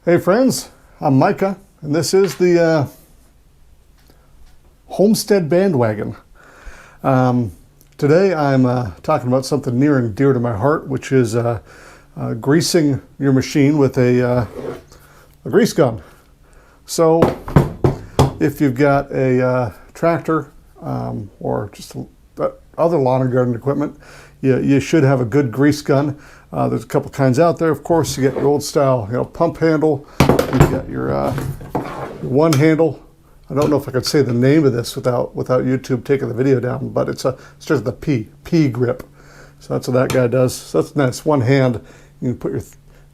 Hey friends, I'm Micah, and this is the Homestead Bandwagon. Today I'm talking about something near and dear to my heart, which is greasing your machine with a grease gun. So if you've got a tractor or just other lawn and garden equipment, you should have a good grease gun. There's a couple kinds out there. Of course, you get your old style, pump handle. You got your one handle. I don't know if I could say the name of this without YouTube taking the video down, but it starts with a P grip. So that's what that guy does. So that's nice. One hand. You can put your.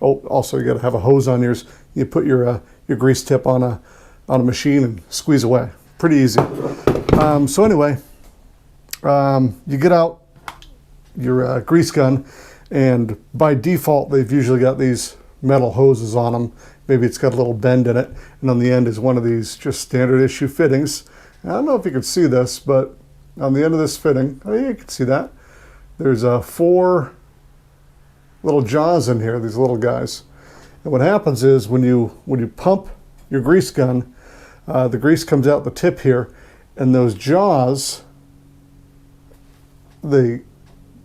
Also you got to have a hose on yours. You put your grease tip on a machine and squeeze away. Pretty easy. So anyway, you get out your grease gun. And by default, they've usually got these metal hoses on them. Maybe it's got a little bend in it. And on the end is one of these just standard issue fittings. And I don't know if you can see this, but on the end of this fitting, oh yeah, you can see that. There's 4 little jaws in here, these little guys. And what happens is when you pump your grease gun, the grease comes out the tip here, and those jaws, they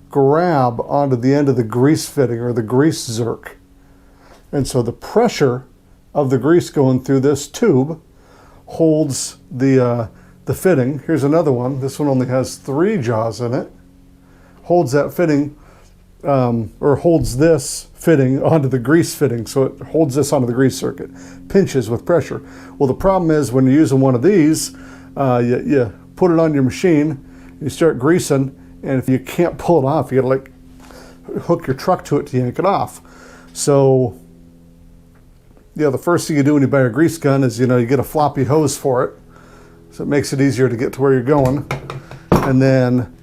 grab onto the end of the grease fitting or the grease zerk. And so the pressure of the grease going through this tube holds the fitting. Here's another one. This one only has 3 jaws in it. Holds that fitting, or holds this fitting onto the grease fitting. So it holds this onto the grease circuit. Pinches with pressure. Well, the problem is when you're using one of these, you put it on your machine, you start greasing, and if you can't pull it off, you gotta like hook your truck to it to yank it off. So the first thing you do when you buy a grease gun is you get a floppy hose for it, so it makes it easier to get to where you're going. And then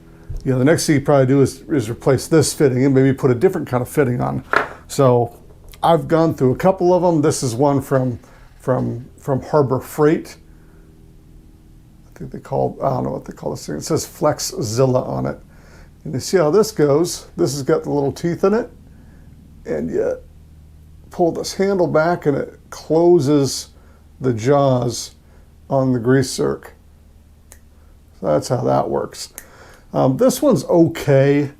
the next thing you probably do is replace this fitting and maybe put a different kind of fitting on. So I've gone through a couple of them. This is one from Harbor Freight. I don't know what they call this thing. It says Flexzilla on it. And you see how this goes. This has got the little teeth in it. And you pull this handle back and it closes the jaws on the grease zerk. So that's how that works. This one's okay.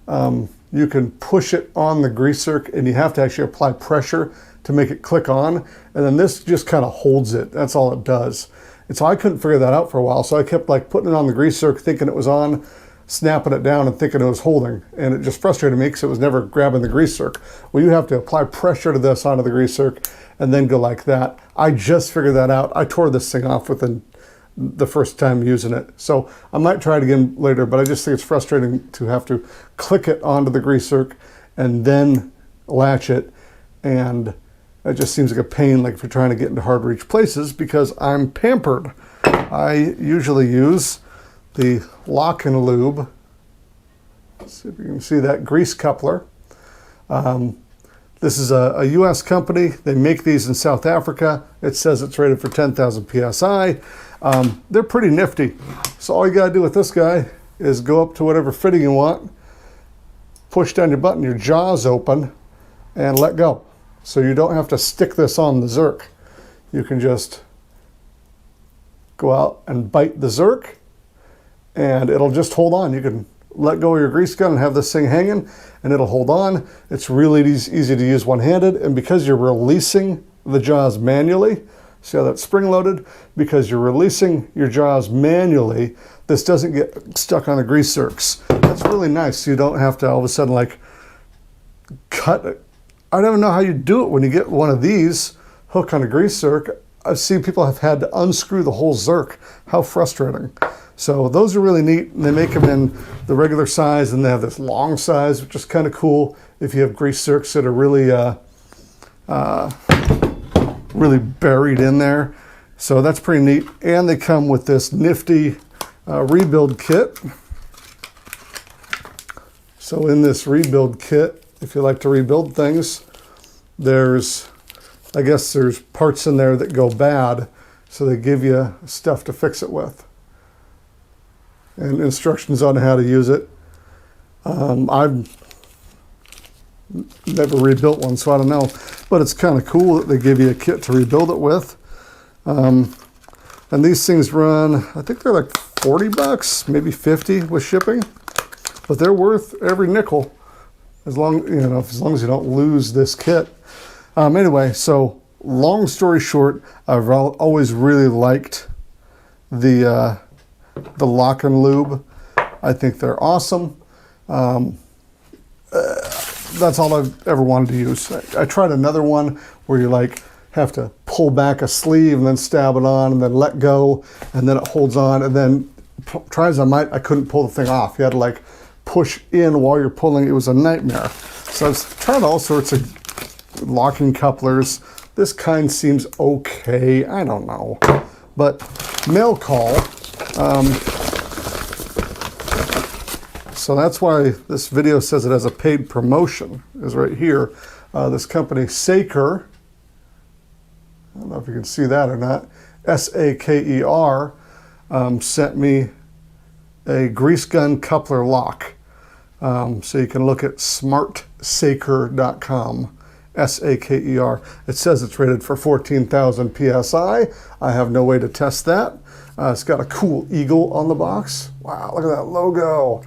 You can push it on the grease zerk and you have to actually apply pressure to make it click on. And then this just kind of holds it. That's all it does. And so I couldn't figure that out for a while. So I kept like putting it on the grease zerk thinking it was on, snapping it down and thinking it was holding. And it just frustrated me because it was never grabbing the grease zerk. Well, you have to apply pressure to this onto the grease zerk and then go like that. I just figured that out. I tore this thing off within the first time using it. So I might try it again later, but I just think it's frustrating to have to click it onto the grease zerk and then latch it. And it just seems like a pain, like if you're trying to get into hard to reach places, because I'm pampered. I usually use the Lock N Lube. Let's see if you can see that grease coupler. This is a US company. They make these in South Africa. It says it's rated for 10,000 PSI. They're pretty nifty. So all you gotta do with this guy is go up to whatever fitting you want, push down your button, your jaw's open, and let go. So you don't have to stick this on the zerk. You can just go out and bite the zerk and it'll just hold on. You can let go of your grease gun and have this thing hanging and it'll hold on. It's really easy to use one-handed, and because you're releasing the jaws manually, see how that's spring-loaded? Because you're releasing your jaws manually, this doesn't get stuck on the grease zerks. That's really nice. So you don't have to all of a sudden like cut it. I don't know how you do it when you get one of these hook on a grease zerk. I've seen people have had to unscrew the whole zerk. How frustrating. So those are really neat. And they make them in the regular size, and they have this long size, which is kind of cool if you have grease zerks that are really buried in there. So that's pretty neat. And they come with this nifty rebuild kit. So in this rebuild kit, if you like to rebuild things, I guess there's parts in there that go bad, so they give you stuff to fix it with. And instructions on how to use it. I've never rebuilt one, so I don't know. but it's kind of cool that they give you a kit to rebuild it with. And these things run, I think they're like 40 bucks, maybe 50 with shipping, but they're worth every nickel as long as you don't lose this kit. Anyway, so long story short, I've always really liked the Lock N Lube. I think they're awesome. That's all I've ever wanted to use. I tried another one where you like have to pull back a sleeve and then stab it on and then let go and then it holds on, and then try as I might, I couldn't pull the thing off. You had to like push in while you're pulling. It was a nightmare. So I was trying all sorts of locking couplers. This kind seems okay. I don't know. But mail call. So that's why this video says it has a paid promotion, is right here. This company, Saker, I don't know if you can see that or not, S-A-K-E-R, sent me a grease gun coupler lock. So you can look at smartsaker.com, S-A-K-E-R. It says it's rated for 14,000 PSI. I have no way to test that. It's got a cool eagle on the box. Wow, look at that logo.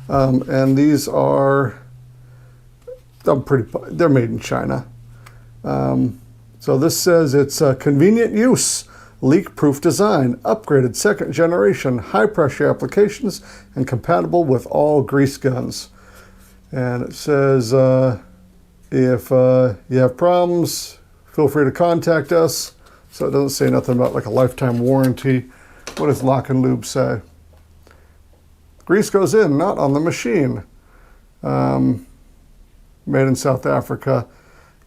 And these are, they're made in China. So this says it's a convenient use, leak-proof design, upgraded second generation, high-pressure applications, and compatible with all grease guns. And it says if you have problems, feel free to contact us. So it doesn't say nothing about like a lifetime warranty. What does Lock N Lube say? Grease goes in, not on the machine. Made in South Africa.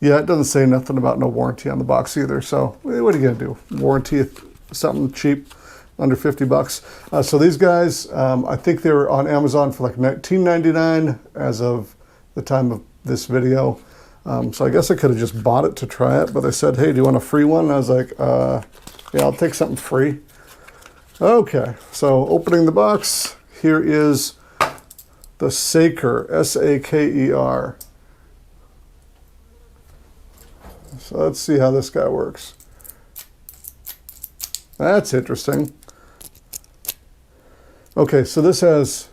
Yeah, it doesn't say nothing about no warranty on the box either. So what are you gonna do? Warranty something cheap, under 50 bucks. So these guys, I think they were on Amazon for like $19.99 as of the time of this video. So I guess I could have just bought it to try it, but they said, hey, do you want a free one? And I was like, yeah, I'll take something free. Okay, so opening the box, here is the Saker, S-A-K-E-R. So let's see how this guy works. That's interesting. Okay, so this has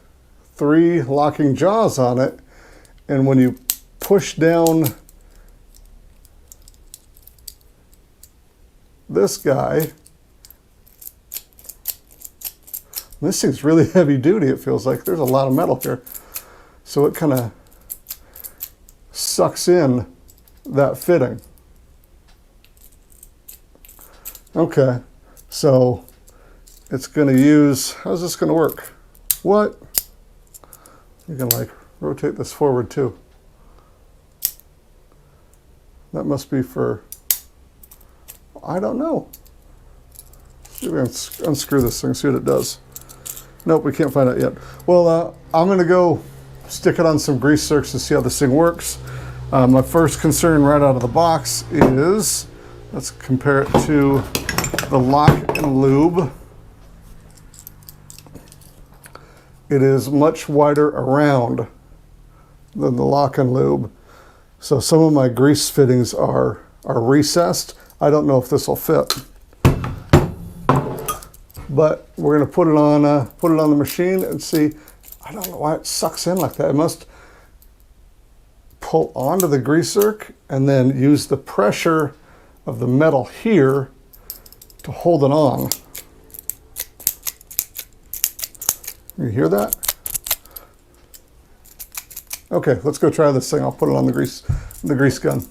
3 locking jaws on it, and when you push down this guy, this thing's really heavy duty, it feels like. There's a lot of metal here. So it kind of sucks in that fitting. Okay, so it's going to use, how's this going to work? What? You can like rotate this forward too. That must be for, I don't know. Maybe unscrew this thing, see what it does. Nope, we can't find out yet. Well, I'm going to go stick it on some grease zerks to see how this thing works. My first concern right out of the box is, let's compare it to the Lock N Lube. It is much wider around than the Lock N Lube. So some of my grease fittings are recessed. I don't know if this will fit. But we're going to put it on the machine and see. I don't know why it sucks in like that. It must pull onto the grease zerk and then use the pressure of the metal here to hold it on. You hear that? Okay, let's go try this thing. I'll put it on the grease gun.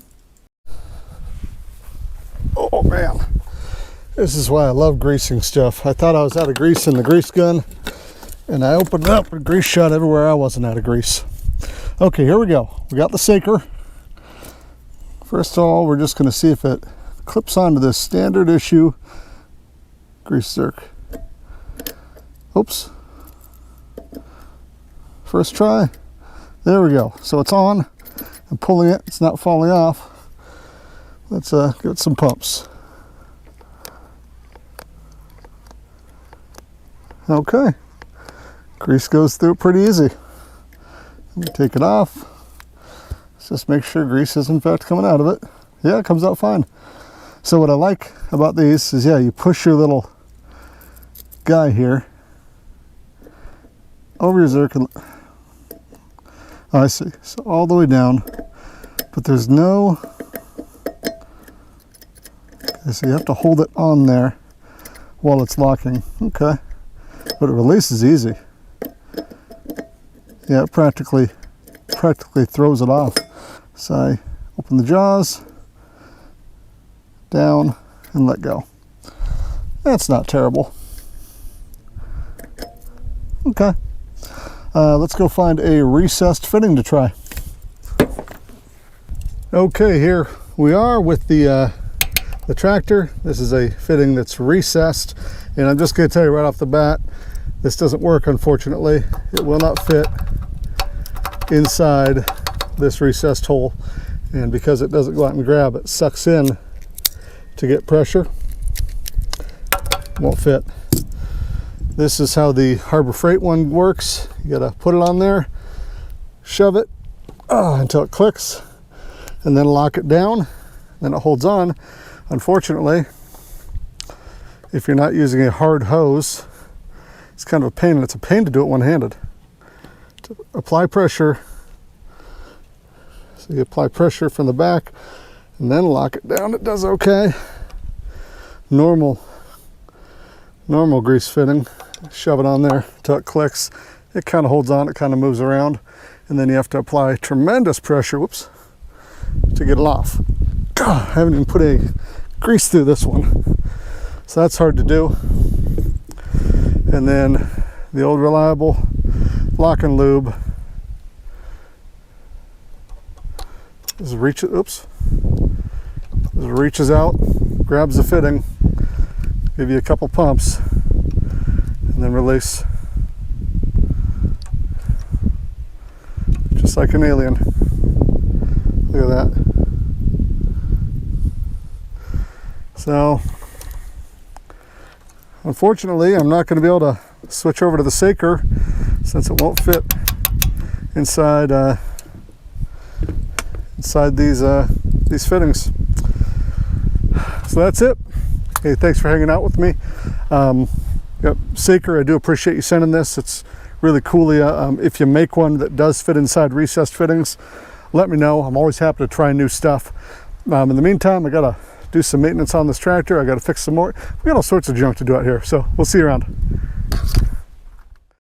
Oh man, this is why I love greasing stuff. I thought I was out of grease in the grease gun, and I opened it up and grease shot everywhere I wasn't out of grease. Okay, here we go. We got the Saker. First of all, we're just going to see if it clips onto this standard issue grease zerk. Oops. First try. There we go. So it's on. I'm pulling it. It's not falling off. Let's give it some pumps. Okay. Grease goes through it pretty easy. Let me take it off. Let's just make sure grease is in fact coming out of it. Yeah, it comes out fine. So what I like about these is, yeah, you push your little guy here over your zircon. Oh, I see. So all the way down, but there's no, okay, so you have to hold it on there while it's locking. Okay, but it releases easy. Yeah, it practically throws it off. So I open the jaws, down, and let go. That's not terrible. Okay, let's go find a recessed fitting to try. Okay, here we are with the tractor. This is a fitting that's recessed, and I'm just going to tell you right off the bat, this doesn't work, unfortunately. It will not fit inside this recessed hole, and because it doesn't go out and grab, it sucks in to get pressure. Won't fit. This is how the Harbor Freight one works. You gotta put it on there, shove it until it clicks, and then lock it down, then it holds on. Unfortunately, if you're not using a hard hose, it's kind of a pain, and it's a pain to do it one-handed. To apply pressure, so you apply pressure from the back and then lock it down. It does okay. Normal grease fitting, shove it on there until it clicks. It kind of holds on, it kind of moves around, and then you have to apply tremendous pressure, whoops, to get it off. God, I haven't even put any grease through this one, so that's hard to do. And then the old reliable Lock N Lube. This reaches out, grabs the fitting, give you a couple pumps, and then release. Just like an alien. Look at that. So, unfortunately, I'm not going to be able to switch over to the Saker since it won't fit inside these fittings. So that's it. Hey, thanks for hanging out with me. Yep, Saker, I do appreciate you sending this. It's really cool. If you make one that does fit inside recessed fittings, let me know. I'm always happy to try new stuff. In the meantime, I gotta do some maintenance on this tractor. I gotta fix some more. We got all sorts of junk to do out here, so we'll see you around.